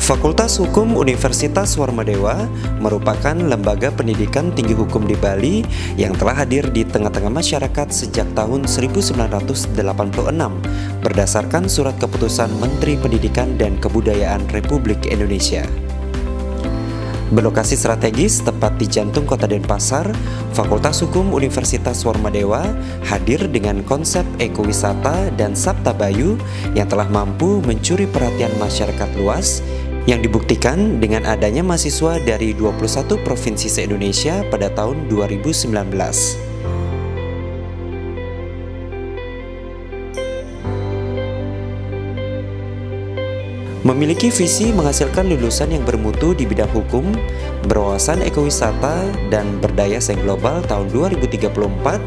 Fakultas Hukum Universitas Warmadewa merupakan lembaga pendidikan tinggi hukum di Bali yang telah hadir di tengah-tengah masyarakat sejak tahun 1986 berdasarkan Surat Keputusan Menteri Pendidikan dan Kebudayaan Republik Indonesia. Berlokasi strategis tepat di jantung kota Denpasar, Fakultas Hukum Universitas Warmadewa hadir dengan konsep ekowisata dan Sabta Bayu yang telah mampu mencuri perhatian masyarakat luas, yang dibuktikan dengan adanya mahasiswa dari 21 provinsi se-Indonesia pada tahun 2019. Memiliki visi menghasilkan lulusan yang bermutu di bidang hukum, berwawasan ekowisata, dan berdaya saing global tahun 2034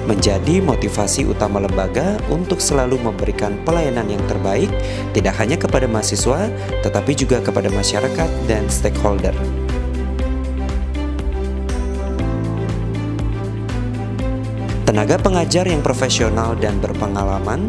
menjadi motivasi utama lembaga untuk selalu memberikan pelayanan yang terbaik tidak hanya kepada mahasiswa, tetapi juga kepada masyarakat dan stakeholder. Tenaga pengajar yang profesional dan berpengalaman,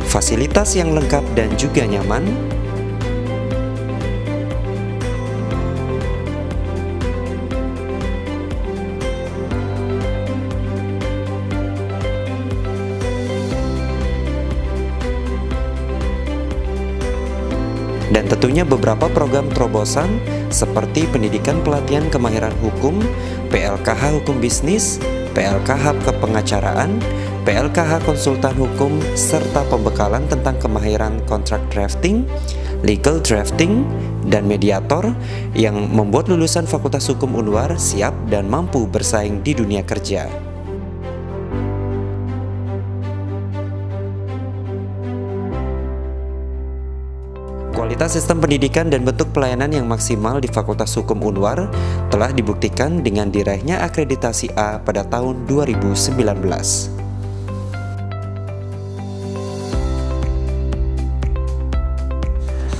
fasilitas yang lengkap dan juga nyaman, dan tentunya beberapa program terobosan seperti pendidikan pelatihan kemahiran hukum, PLKH Hukum Bisnis, PLKH Kepengacaraan, PLKH Konsultan Hukum, serta pembekalan tentang kemahiran kontrak drafting, legal drafting, dan mediator yang membuat lulusan Fakultas Hukum Unwar siap dan mampu bersaing di dunia kerja. Kualitas sistem pendidikan dan bentuk pelayanan yang maksimal di Fakultas Hukum Unwar telah dibuktikan dengan diraihnya akreditasi A pada tahun 2019.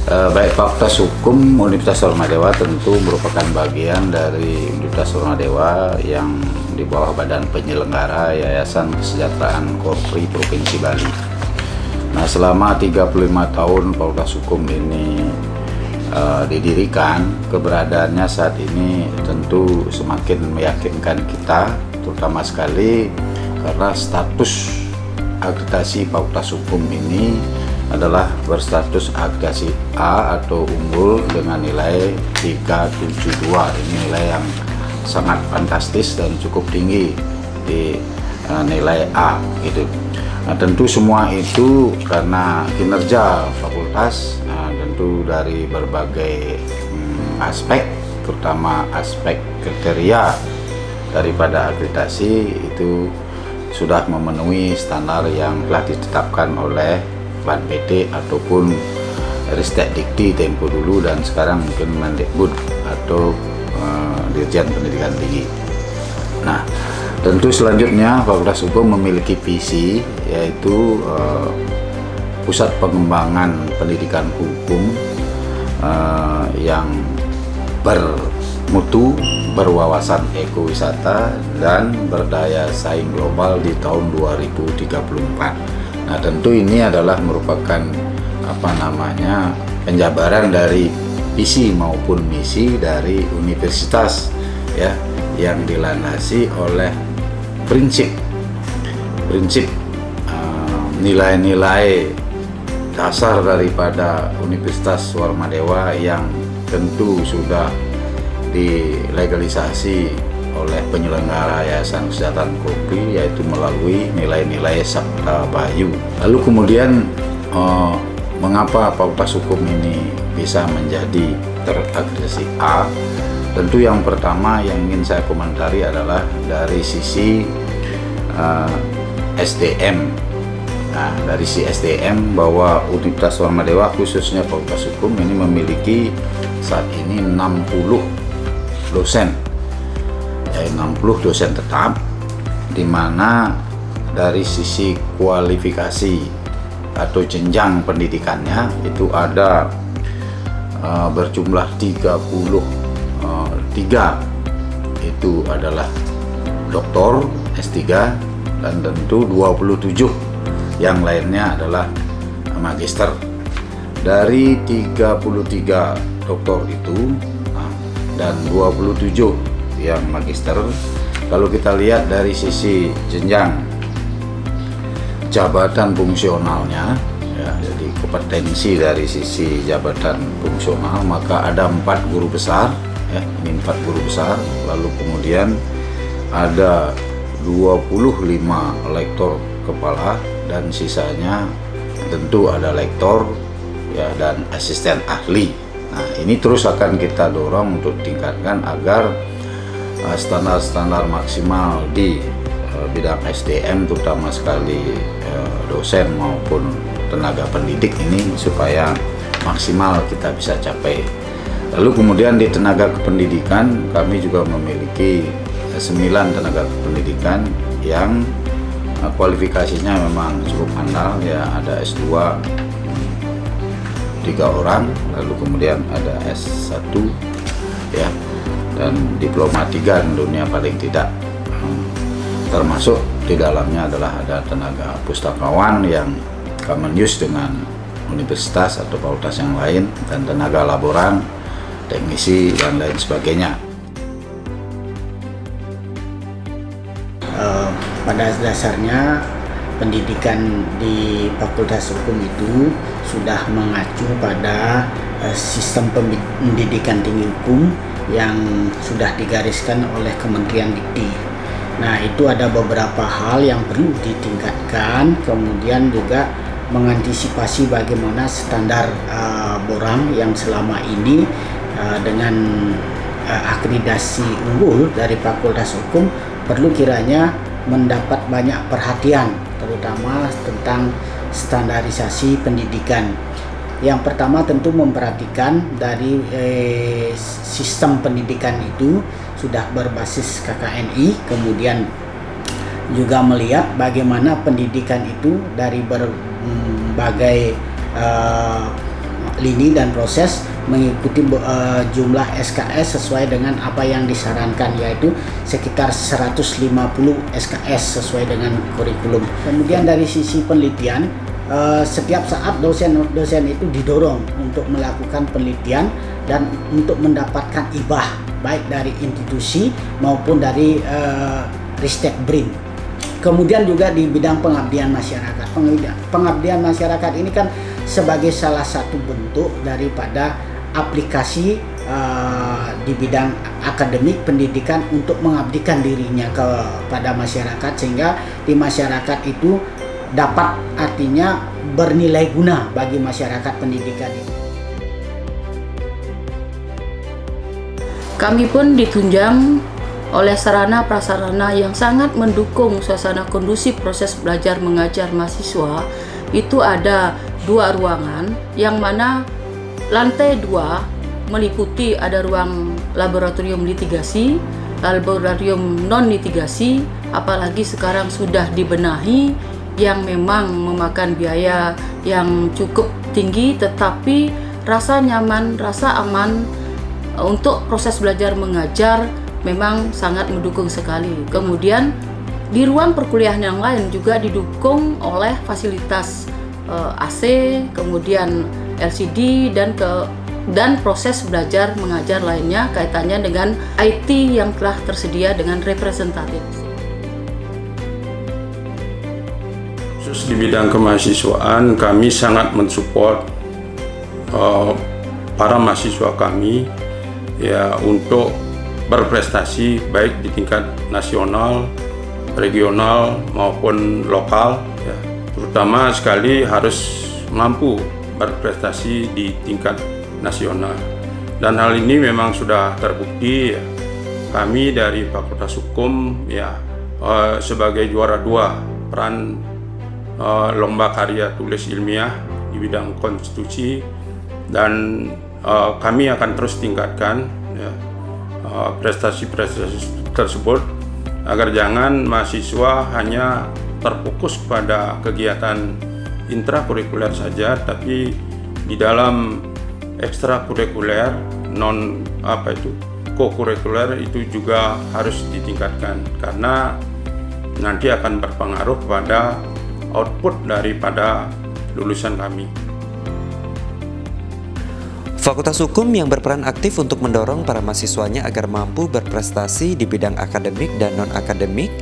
Baik, Fakultas Hukum Universitas Warmadewa tentu merupakan bagian dari Universitas Warmadewa yang di bawah Badan Penyelenggara Yayasan Kesejahteraan Korpri Provinsi Bali. Nah, selama 35 tahun Fakultas Hukum ini didirikan, keberadaannya saat ini tentu semakin meyakinkan kita, terutama sekali karena status akreditasi Fakultas Hukum ini adalah berstatus akreditasi A atau unggul dengan nilai 372. Ini nilai yang sangat fantastis dan cukup tinggi di nilai A gitu. Nah, tentu semua itu karena kinerja fakultas, tentu dari berbagai aspek, terutama aspek kriteria daripada akreditasi itu sudah memenuhi standar yang telah ditetapkan oleh PT ataupun Ristek Dikti tempo dulu, dan sekarang mungkin Mendikbud atau Dirjen Pendidikan Tinggi. Nah, tentu selanjutnya Fakultas Hukum memiliki visi, yaitu pusat pengembangan pendidikan hukum yang bermutu, berwawasan ekowisata, dan berdaya saing global di tahun 2034. Nah, tentu ini adalah merupakan penjabaran dari visi maupun misi dari universitas ya, yang dilandasi oleh prinsip nilai-nilai dasar daripada Universitas Warmadewa yang tentu sudah dilegalisasi oleh penyelenggara Yayasan Kesejahteraan Korpri, yaitu melalui nilai-nilai Sabta Bayu. Lalu kemudian mengapa Fakultas Hukum ini bisa menjadi terakreditasi A? Tentu yang pertama yang ingin saya komentari adalah dari sisi SDM. Nah, dari sisi SDM bahwa Universitas Warmadewa khususnya Fakultas Hukum ini memiliki saat ini 60 dosen 60 dosen tetap, di mana dari sisi kualifikasi atau jenjang pendidikannya itu ada berjumlah 33 itu adalah doktor S3, dan tentu 27 yang lainnya adalah magister. Dari 33 doktor itu dan 27 yang magister, kalau kita lihat dari sisi jenjang jabatan fungsionalnya, ya, jadi kompetensi dari sisi jabatan fungsional, maka ada 4 guru besar, ya, ini 4 guru besar, lalu kemudian ada 25 lektor kepala, dan sisanya tentu ada lektor, ya, dan asisten ahli. Nah, ini terus akan kita dorong untuk tingkatkan agar standar-standar maksimal di bidang SDM, terutama sekali dosen maupun tenaga pendidik ini, supaya maksimal kita bisa capai. Lalu kemudian di tenaga kependidikan kami juga memiliki 9 tenaga kependidikan yang kualifikasinya memang cukup handal, ya, ada S2 3 orang, lalu kemudian ada S1, ya, dan diploma 3 dunia paling tidak, termasuk di dalamnya adalah ada tenaga pustakawan yang common use dengan universitas atau fakultas yang lain, dan tenaga laboran, teknisi, dan lain sebagainya. Pada dasarnya pendidikan di Fakultas Hukum itu sudah mengacu pada sistem pendidikan tinggi hukum yang sudah digariskan oleh Kementerian Dikti. Nah, itu ada beberapa hal yang perlu ditingkatkan, kemudian juga mengantisipasi bagaimana standar borang yang selama ini dengan akreditasi unggul dari Fakultas Hukum perlu kiranya mendapat banyak perhatian, terutama tentang standarisasi pendidikan. Yang pertama tentu memperhatikan dari sistem pendidikan itu sudah berbasis KKNI, kemudian juga melihat bagaimana pendidikan itu dari berbagai lini dan proses mengikuti jumlah SKS sesuai dengan apa yang disarankan, yaitu sekitar 150 SKS sesuai dengan kurikulum. Kemudian dari sisi penelitian, setiap saat dosen-dosen itu didorong untuk melakukan penelitian dan untuk mendapatkan hibah baik dari institusi maupun dari Ristek BRIN. Kemudian juga di bidang pengabdian masyarakat. Pengabdian masyarakat ini kan sebagai salah satu bentuk daripada aplikasi di bidang akademik pendidikan untuk mengabdikan dirinya kepada masyarakat, sehingga di masyarakat itu dapat artinya bernilai guna bagi masyarakat pendidikan ini. Kami pun ditunjang oleh sarana prasarana yang sangat mendukung suasana kondusif proses belajar mengajar mahasiswa. Itu ada 2 ruangan, yang mana lantai 2 meliputi ada ruang laboratorium litigasi, laboratorium non litigasi, apalagi sekarang sudah dibenahi, yang memang memakan biaya yang cukup tinggi, tetapi rasa nyaman, rasa aman untuk proses belajar mengajar memang sangat mendukung sekali. Kemudian di ruang perkuliahan yang lain juga didukung oleh fasilitas AC, kemudian LCD, dan proses belajar mengajar lainnya kaitannya dengan IT yang telah tersedia dengan representatif. Khusus di bidang kemahasiswaan, kami sangat mensupport para mahasiswa kami, ya, untuk berprestasi baik di tingkat nasional, regional maupun lokal, ya. Terutama sekali harus mampu berprestasi di tingkat nasional, dan hal ini memang sudah terbukti, ya. Kami dari Fakultas Hukum, ya, sebagai juara 2 peran lomba karya tulis ilmiah di bidang konstitusi, dan kami akan terus tingkatkan, ya, prestasi-prestasi tersebut, agar jangan mahasiswa hanya terfokus pada kegiatan intrakurikuler saja, tapi di dalam ekstrakurikuler, kokurikuler itu juga harus ditingkatkan, karena nanti akan berpengaruh pada output daripada lulusan kami. Fakultas Hukum yang berperan aktif untuk mendorong para mahasiswanya agar mampu berprestasi di bidang akademik dan non-akademik,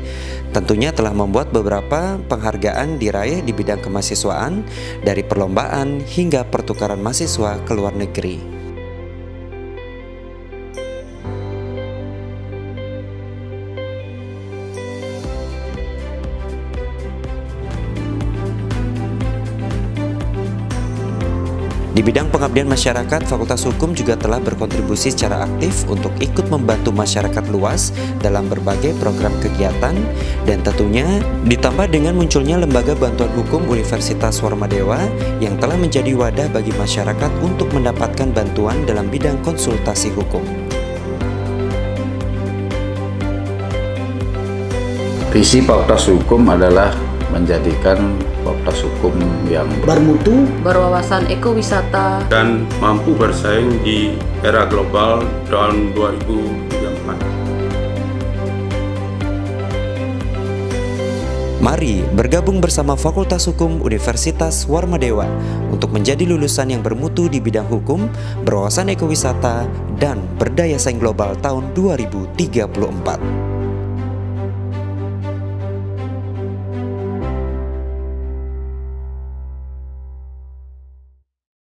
tentunya telah membuat beberapa penghargaan diraih di bidang kemahasiswaan, dari perlombaan hingga pertukaran mahasiswa ke luar negeri. Di bidang pengabdian masyarakat, Fakultas Hukum juga telah berkontribusi secara aktif untuk ikut membantu masyarakat luas dalam berbagai program kegiatan, dan tentunya ditambah dengan munculnya Lembaga Bantuan Hukum Universitas Warmadewa yang telah menjadi wadah bagi masyarakat untuk mendapatkan bantuan dalam bidang konsultasi hukum. Visi Fakultas Hukum adalah menjadikan Fakultas Hukum yang bermutu, berwawasan ekowisata, dan mampu bersaing di era global tahun 2034. Mari bergabung bersama Fakultas Hukum Universitas Warmadewa untuk menjadi lulusan yang bermutu di bidang hukum, berwawasan ekowisata, dan berdaya saing global tahun 2034.